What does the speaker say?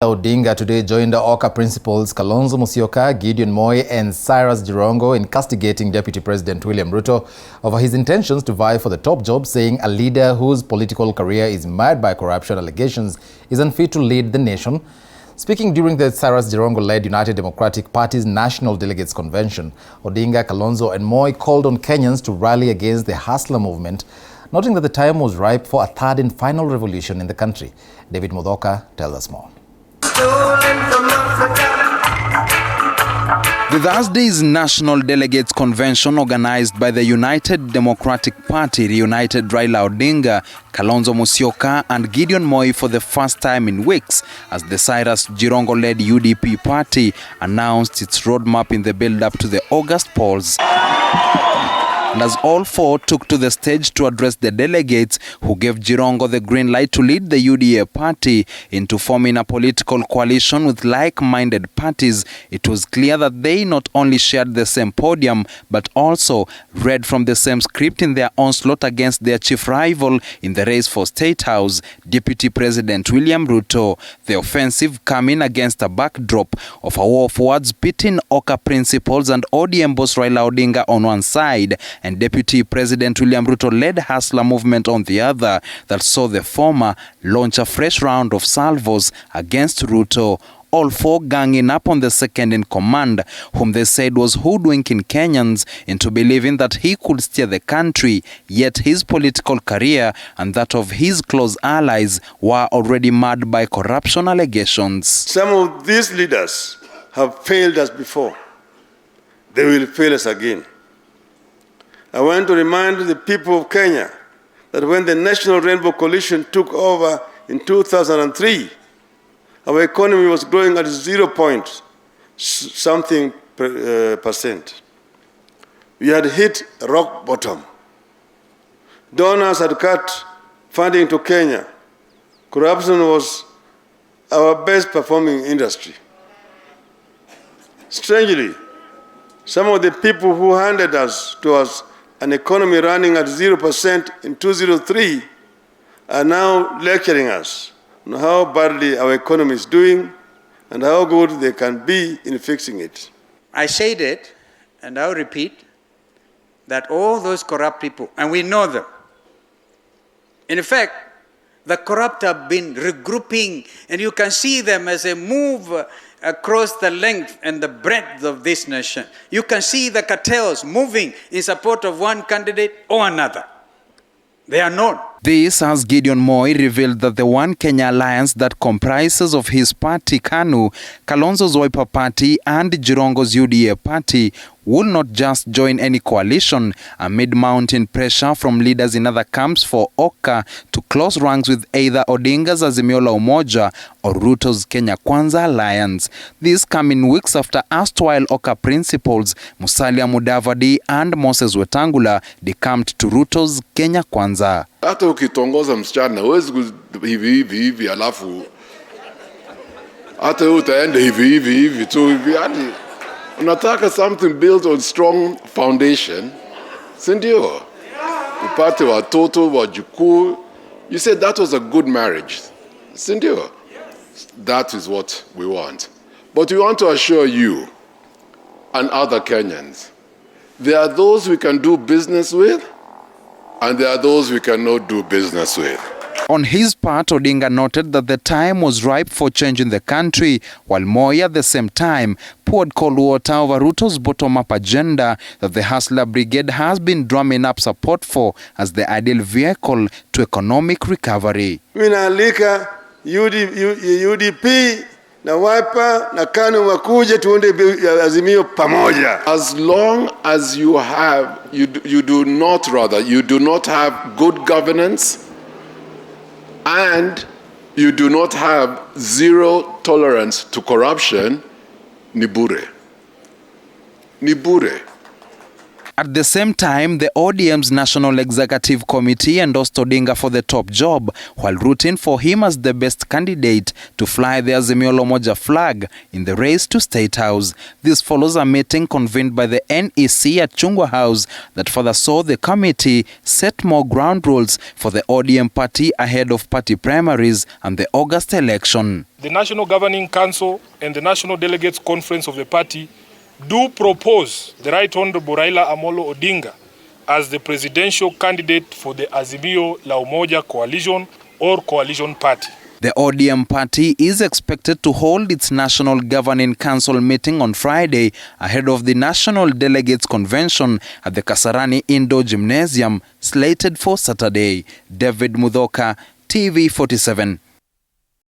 Odinga today joined the OCA principals Kalonzo Musyoka, Gideon Moi and Cyrus Jirongo in castigating Deputy President William Ruto over his intentions to vie for the top job, saying a leader whose political career is marred by corruption allegations is unfit to lead the nation. Speaking during the Cyrus Jirongo-led United Democratic Party's National Delegates Convention, Odinga, Kalonzo and Moi called on Kenyans to rally against the hustler movement, noting that the time was ripe for a third and final revolution in the country. David Mudoka tells us more. The Thursday's National Delegates Convention, organized by the United Democratic Party, reunited Raila Odinga, Kalonzo Musyoka and Gideon Moi for the first time in weeks as the Cyrus Jirongo-led UDP party announced its roadmap in the build-up to the August polls. And as all four took to the stage to address the delegates who gave Jirongo the green light to lead the UDA party into forming a political coalition with like-minded parties, it was clear that they not only shared the same podium but also read from the same script in their onslaught against their chief rival in the race for State House, Deputy President William Ruto. The offensive coming against a backdrop of a war of words pitting OCA principals and ODM boss Raila Odinga on one side and Deputy President William Ruto-led hustler movement on the other, that saw the former launch a fresh round of salvos against Ruto. All four ganging up on the second in command, whom they said was hoodwinking Kenyans into believing that he could steer the country, yet his political career and that of his close allies were already marred by corruption allegations. Some of these leaders have failed us before. They will fail us again. I want to remind the people of Kenya that when the National Rainbow Coalition took over in 2003, our economy was growing at 0.something percent. We had hit rock bottom. Donors had cut funding to Kenya. Corruption was our best performing industry. Strangely, some of the people who handed us to us an economy running at 0% in 2003 are now lecturing us on how badly our economy is doing and how good they can be in fixing it. I said it, and I'll repeat, that all those corrupt people, and we know them, in fact, the corrupt have been regrouping, and you can see them as they move across the length and the breadth of this nation. You can see the cartels moving in support of one candidate or another. They are known. This as Gideon Moi revealed that the One Kenya alliance that comprises of his party KANU, Kalonzo's Wiper party and Jirongo's UDA party will not just join any coalition amid mounting pressure from leaders in other camps for OCA to close ranks with either Odinga's Azimio la Umoja or Ruto's Kenya Kwanza alliance. This coming weeks after erstwhile OCA principals Musalia Mudavadi and Moses Wetangula decamped to Ruto's Kenya Kwanza. Hata ukitongoza msichana huwezi hivi alafu hata utaenda hivi tu hivi. Unataka something built on strong foundation, si ndio? Upate watoto wajukuu. You said that was a good marriage, si ndio? That is what we want. But we want to assure you and other Kenyans, there are those we can do business with and there are those we cannot do business with. On his part, Odinga noted that the time was ripe for change in the country, while Moi at the same time poured cold water over Ruto's bottom-up agenda that the Hustler Brigade has been drumming up support for as the ideal vehicle to economic recovery. Minaalika UDP na Wiper na KANU wakuje tuunde Azimio pamoja. As long as you do not have good governance, and you do not have zero tolerance to corruption, nibure. At the same time, the ODM's National Executive Committee endorsed Odinga for the top job, while rooting for him as the best candidate to fly the Azimio la Umoja flag in the race to State House. This follows a meeting convened by the NEC at Chungwa House that further saw the committee set more ground rules for the ODM party ahead of party primaries and the August election. the National Governing Council and the National Delegates Conference of the party do propose the Right Honorable Raila Amolo Odinga as the presidential candidate for the Azimio la Umoja coalition or coalition party. The ODM party is expected to hold its National Governing Council meeting on Friday ahead of the National Delegates Convention at the Kasarani Indoor Gymnasium slated for Saturday. David Mudhoka, TV 47.